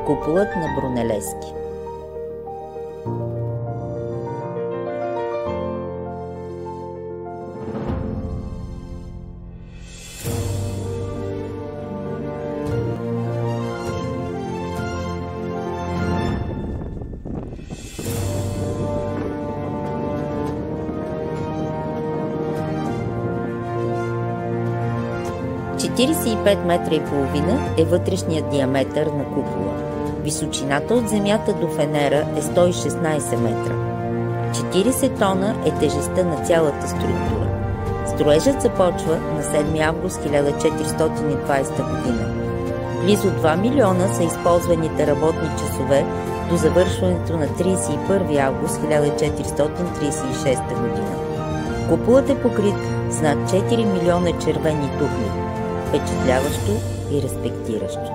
Куполът на Брунелески. ,5 метра и половина е вътрешният диаметър на купола. Височината от земята до фенера е 116 метра. 40 тона е тежестта на цялата структура. Строежът започва на 7 август 1420 година. Близо 2 милиона са използваните работни часове до завършването на 31 август 1436 година. Куполът е покрит с над 4 милиона червени тухли. Впечатляващо и респектиращо.